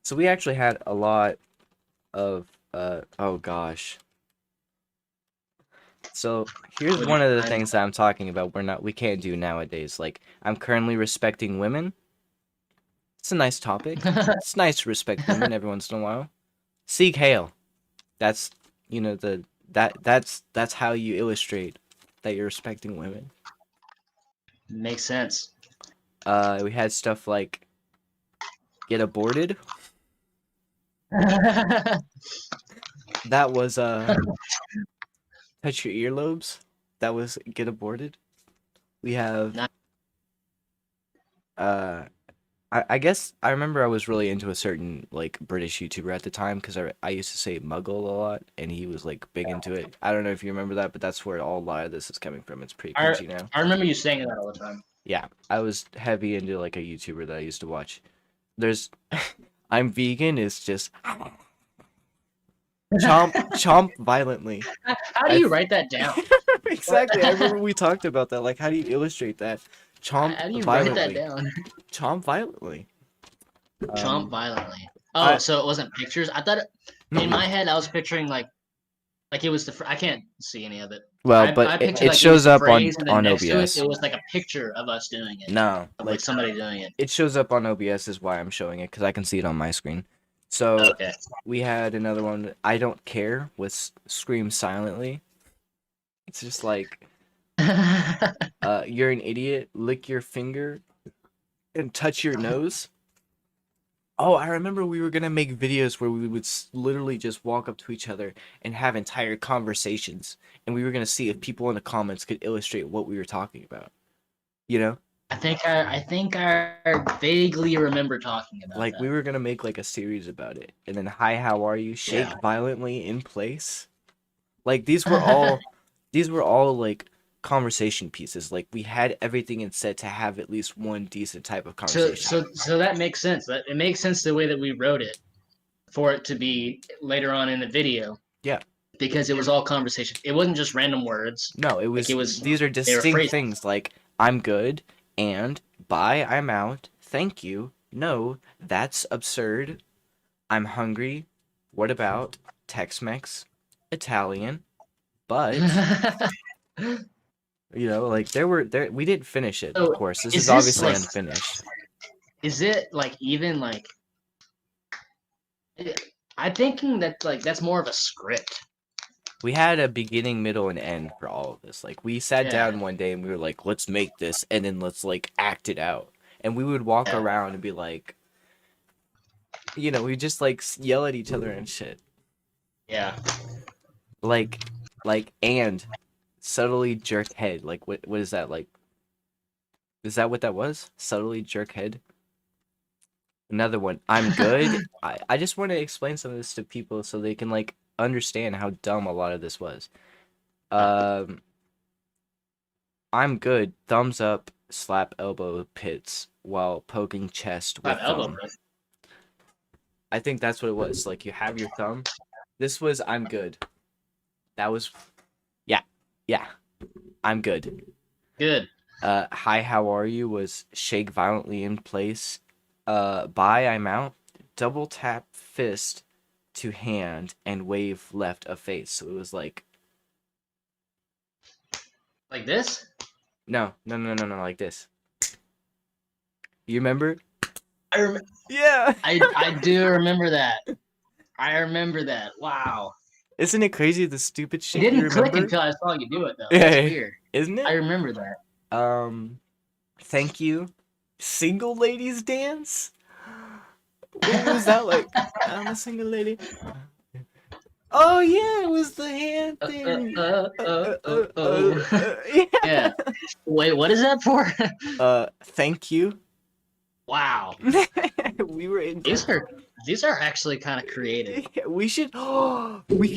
So we actually had a lot of oh gosh. So here's one of the things that I'm talking about we can't do nowadays. Like, I'm currently respecting women. It's a nice topic. It's nice to respect women every once in a while. Sieg Heil. That's that's how you illustrate that you're respecting women. Makes sense. We had stuff like get aborted. That was touch your earlobes. That was get aborted. We have I guess I remember I was really into a certain like British YouTuber at the time because I used to say Muggle a lot and he was like big into it. I don't know if you remember that, but that's where a lot of this is coming from. It's pretty cringy now. I remember you saying that all the time. Yeah, I was heavy into like a YouTuber that I used to watch. There's I'm vegan is just chomp violently. How do you write that down? Exactly. I remember we talked about that. Like, how do you illustrate that? Chomp How do you violently. write that down? Chomp violently. Chomp violently. Oh, so it wasn't pictures. I thought in my head I was picturing like it was the. I can't see any of it. Well, I but pictured, it like, shows up on OBS. OBS. It was like a picture of us doing it. No, like somebody doing it. It shows up on OBS is why I'm showing it because I can see it on my screen. So okay. We had another one. I don't care with scream silently. It's just like, you're an idiot. Lick your finger and touch your nose. Oh, I remember we were gonna make videos where we would literally just walk up to each other and have entire conversations, and we were gonna see if people in the comments could illustrate what we were talking about. You know? I think I vaguely remember talking about like that. We were gonna make like a series about it, and then hi, how are you? Shake violently in place. Like these were all like conversation pieces. Like we had everything in set to have at least one decent type of conversation. So that makes sense. That it makes sense the way that we wrote it for it to be later on in the video. Yeah. Because it was all conversation. It wasn't just random words. No, it was these are distinct things like I'm good and bye, I'm out. Thank you. No, that's absurd. I'm hungry. What about Tex-Mex? Italian. But you know, like we didn't finish it, of course. This is obviously like, unfinished. Is it like even like I'm thinking that like that's more of a script. We had a beginning, middle, and end for all of this. Like we sat down one day and we were like, let's make this and then let's like act it out. And we would walk around and be like, you know, we just like yell at each other and shit. Yeah. Like and subtly jerk head. Like what is that like? Is that what that was? Subtly jerk head? Another one. I'm good. I just want to explain some of this to people so they can like understand how dumb a lot of this was. I'm good. Thumbs up, slap elbow pits while poking chest with thumb. I think that's what it was. Like you have your thumb. This was I'm good. That was yeah. I'm good. Good. Hi, how are you was shake violently in place. Bye, I'm out. Double tap fist to hand and wave left of face. So it was like this? No, like this. You remember? I remember. Yeah. I do remember that. I remember that. Wow. Isn't it crazy the stupid shit it didn't you remember? click until I saw you do it though. That's weird. Isn't it? I remember that. Thank you. Single ladies dance? What was that like? I'm a single lady. Oh yeah, it was the hand thing. Yeah. Wait, what is that for? Thank you. Wow. We were in. These are actually kind of creative. We should. We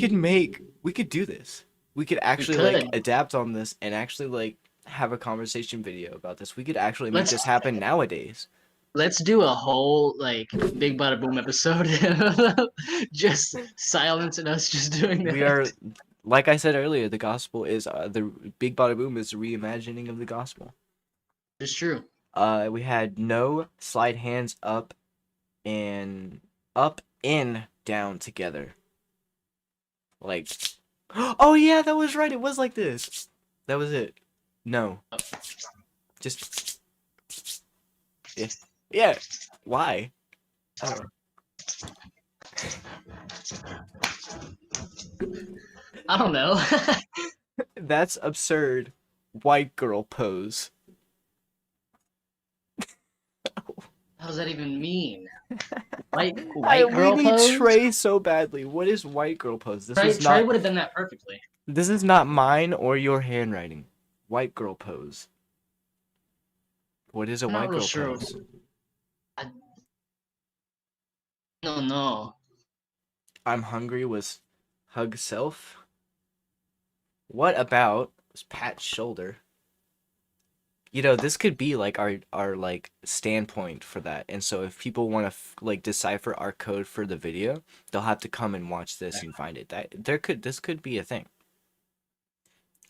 could do this. We could actually like adapt on this and actually like have a conversation video about this. We could actually make this happen nowadays. Let's do a whole like Big Bada Boom episode. Just silence and us just doing that. We are, like I said earlier, the gospel is the Big Bada Boom is the reimagining of the gospel. It's true. We had no slide hands up and in down together. Like, oh yeah, that was right. It was like this. That was it. No. Just. Yeah. Why? Oh. I don't know. That's absurd. White girl pose. How does that even mean? White We girl need pose? Trey so badly. What is white girl pose? Trey would have done that perfectly. This is not mine or your handwriting. White girl pose. What is a I'm white not real girl sure. pose? No. I'm hungry was hug self. What about was pat shoulder? You know, this could be like our like standpoint for that. And so if people want to like decipher our code for the video, they'll have to come and watch this and find it. This could be a thing.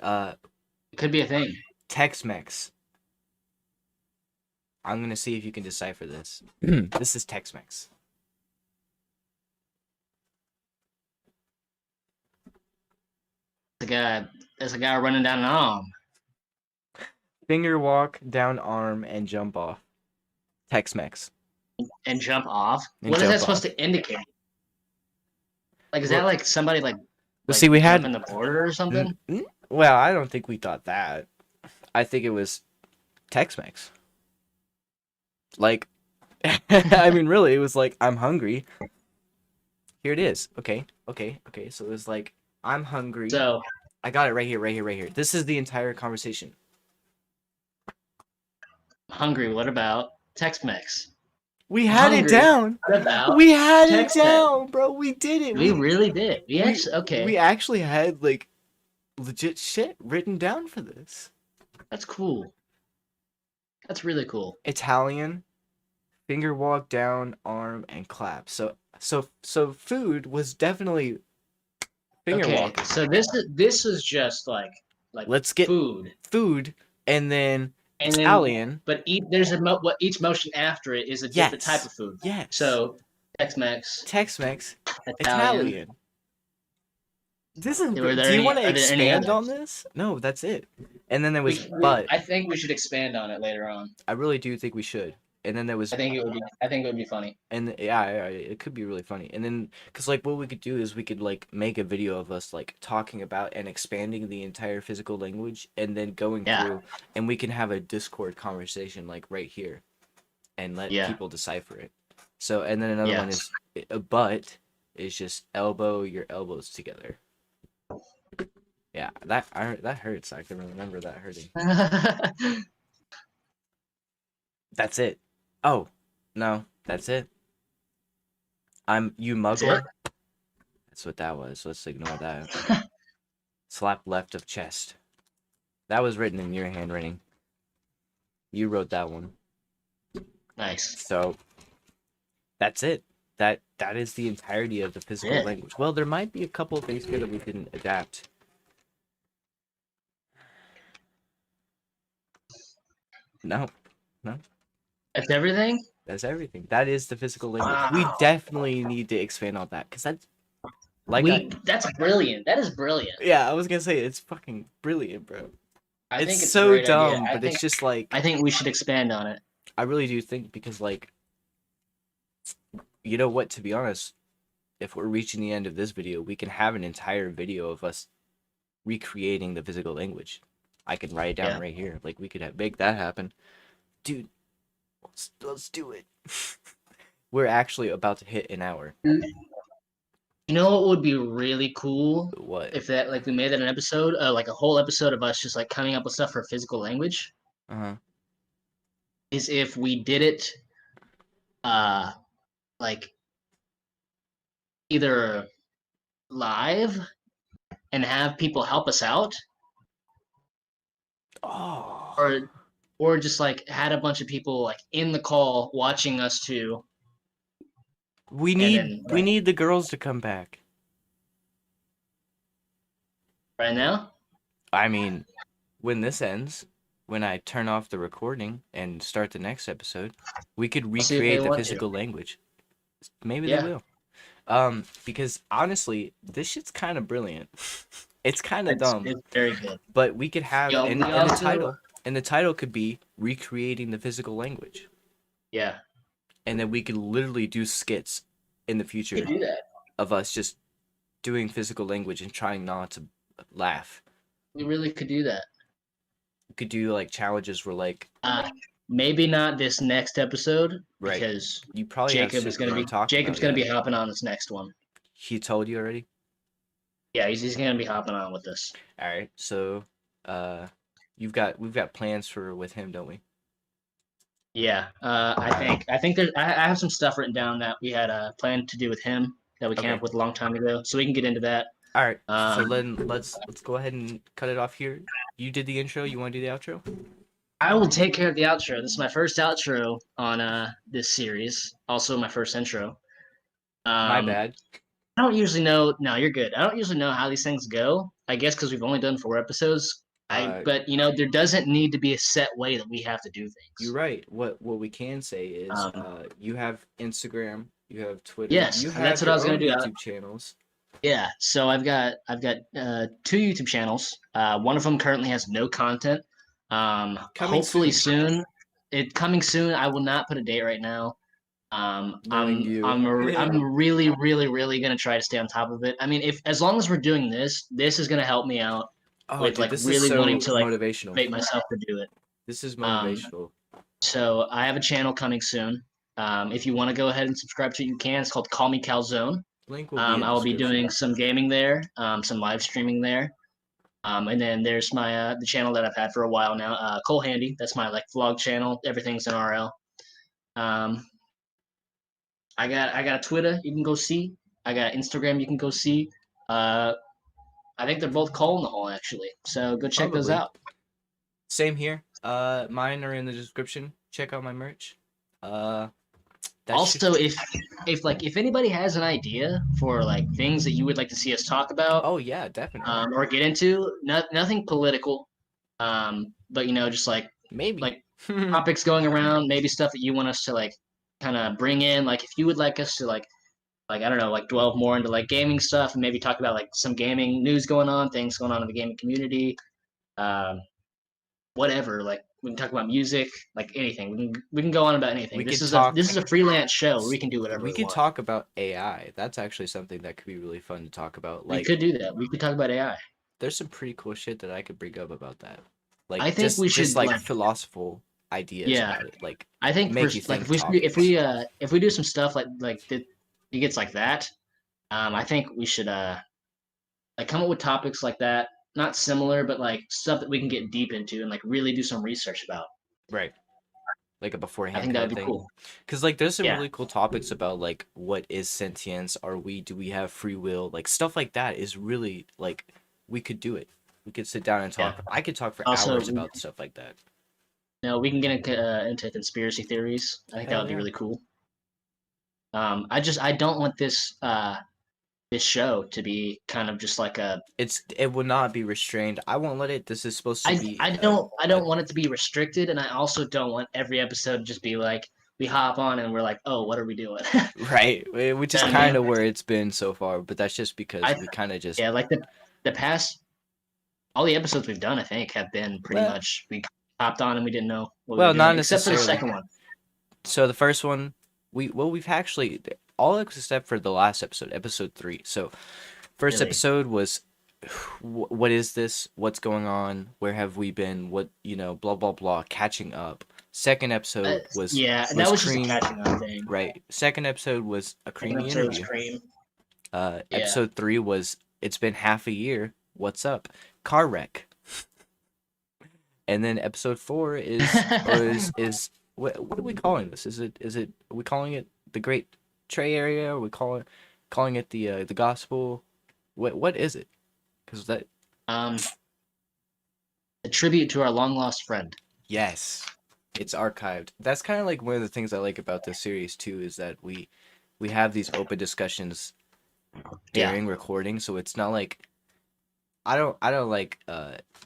It could be a thing. Tex-Mex. I'm gonna see if you can decipher this. This is Tex-Mex. There's a guy running down an arm. Finger walk, down arm, and jump off. Tex-Mex. And jump off? And What is jump that supposed off. to indicate? Like, is Well, that like somebody like see, we had jumping the border or something? Well, I don't think we thought that. I think it was Tex-Mex. Like, I mean, really, it was like, I'm hungry. Here it is. Okay. So it was like, I'm hungry. So I got it right here. This is the entire conversation. hungry. What about Tex-Mex? We had it down. What about We had Tex-Mex? it down, bro. We did it. We really did. We actually had like legit shit written down for this. That's cool. That's really cool. Italian, finger walk, down arm, and clap. So food was definitely finger walking. So this is just like let's get food, and then Italian. But there's each motion after it is a different type of food. Yes. So Tex-Mex, Italian. This is. Do you want to expand on this? No, that's it. And then there was but. I think we should expand on it later on. I really do think we should. And then there was. I think it would be funny. And yeah, it could be really funny. And then, cause like what we could do is we could like make a video of us like talking about and expanding the entire physical language, and then going through, and we can have a Discord conversation like right here, and let people decipher it. So and then another one is a butt is just elbow your elbows together. Yeah, that hurts. I can remember that hurting. That's it. Oh, no, that's it. You muggle. That's what that was. Let's ignore that. Slap left of chest. That was written in your handwriting. You wrote that one. Nice. So, that's it. That is the entirety of the physical language. Well, there might be a couple of things here that we didn't adapt. No. That's everything? That's everything. That is the physical language. Wow. We definitely need to expand on that, because that's that's brilliant. That is brilliant. Yeah, I was gonna say it's fucking brilliant, bro. I think it's so dumb, but it's just like I think we should expand on it. I really do think, because like, you know what? To be honest, if we're reaching the end of this video, we can have an entire video of us recreating the physical language. I can write it down right here. Like, we could make that happen, dude. Let's do it. We're actually about to hit an hour. You know what would be really cool? What? If that, like, we made that an episode, like a whole episode of us just like coming up with stuff for physical language. Is if we did it, like either live and have people help us out. Oh. Or just like had a bunch of people like in the call watching us too. We need the girls to come back. Right now? I mean, when this ends, when I turn off the recording and start the next episode, we could recreate the physical language. Maybe they will. Because honestly, this shit's kind of brilliant. It's kind of dumb. It's very good. But we could have in the title. And the title could be Recreating the Physical Language. Yeah. And then we could literally do skits in the We future could do that. of us just doing physical language and trying not to laugh. We really could do that. We could do like challenges where like Maybe not this next episode right. because You probably have shit you wanna talk Jacob's about, gonna be yeah. hopping on this next one. He told you already? Yeah, he's gonna be hopping on with us. All right. So, we've got plans for with him, don't we? Yeah, I think I have some stuff written down that we had planned to do with him that we came Okay. up with a long time ago, so we can get into that. All right. So Um, then let's go ahead and cut it off here. You did the intro. You want to do the outro? I will take care of the outro. This is my first outro on this series. Also, my first intro. My Um, bad. I don't usually know. No, you're good. I don't usually know how these things go. I guess because we've only done 4 episodes. But there doesn't need to be a set way that we have to do You're things. right. What we can say is, you have Instagram, you have Twitter, Yes, you and that's have what I your was gonna own do. YouTube channels. Yeah, so I've got 2 YouTube channels. One of them currently has no content. Coming Hopefully soon. coming soon. I will not put a date right now. Knowing you. I'm really really gonna try to stay on top of it. I mean, if as long as we're doing this is gonna help me out Oh, with dude, like this is really so wanting to like motivational. motivate myself to do it. This is Um, motivational. so I have a channel coming soon. If you want to go ahead and subscribe to it, you can. It's called Call Me Calzone. Link will be in I will be description. doing some gaming there, some live streaming there. And then there's my the channel that I've had for a while now, Cole Handy. That's my like vlog channel. Everything's in RL. Um, I got a Twitter you can go see. I got Instagram you can go see. I think they're both Cole in the Hole actually. So go check those Probably. out. Same here. Mine are in the description. Check out my merch. Also, if anybody has an idea for like things that you would like to see us talk about, oh yeah, definitely. or get into, nothing political, but just Maybe like topics going around, maybe stuff that you want us to like kind of bring in. Like if you would like us to like I don't know, like delve more into like gaming stuff and maybe talk about like some gaming news going on, things going on in the gaming community, um, whatever. Like we can talk about music, like anything. We can go on about anything. We This could is talk- a freelance show. Where we can do whatever we we could want. talk about AI. That's actually something that could be really fun to talk about. We Like could do that. We could talk about AI. there's some pretty cool shit that I could bring up about that. Like I think we just should, like like- philosophical ideas Yeah. about it. Like I think make for, you like think if we do some stuff like that, it gets like that. I think we should like come up with topics like that, not similar, but like stuff that we can get deep into and like really do some research about. right. Like a beforehand I think that kind would of be thing. cool. Because like there's some Yeah. really cool topics about like what is sentience? Do we have free will? Like stuff like that is really like we could do it. We could sit down and talk. Yeah. I could talk for Also, hours about stuff like that. We can get into conspiracy theories. I think that Hell would be yeah. really cool. I don't want this show to be kind of just like a. It will not be restrained. I won't let it. This is supposed to be. I don't want it to be restricted, and I also don't want every episode to just be like we hop on and we're like, oh, what are we doing? Right, which is Yeah, kind man. of where it's been so far, but that's just because I- we kind of just Yeah, like the past, all the episodes we've done, I think, have been pretty Well- much we hopped on and we didn't know what Well, we were not doing, except for the necessarily. second one. So the first one, we've actually all except for the last episode, episode 3. So first Really? episode was what is this? What's going on? Where have we been? What blah blah blah. Catching up. Second episode was that was cream. just a catching up thing. Right. Second episode was a Second creamy episode was interview. cream. Episode 3 was it's been half a year. What's up? Car wreck. And then episode 4 is what are we calling this? Is it are we calling it the Great Trey Area? Are we calling it the gospel? What is it? Because that A tribute to our long lost friend. yes, it's archived. That's kind of like one of the things I like about this series too is that we have these open discussions during recording, so it's not like I don't like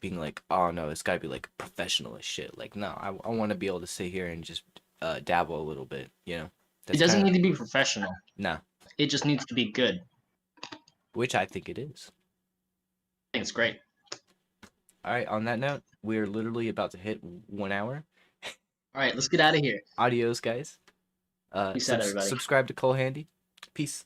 being like, oh no, it's gotta be like professional as shit. Like no, I want to be able to sit here and just dabble a little bit, It That's doesn't kinda- need to be professional. no, It just needs to be good. which I think it is. I think it's great. All right, on that note, we're literally about to hit 1 hour. All right, let's get out of here. Adios, guys. Peace out, everybody. Subscribe to Cole Handy. Peace.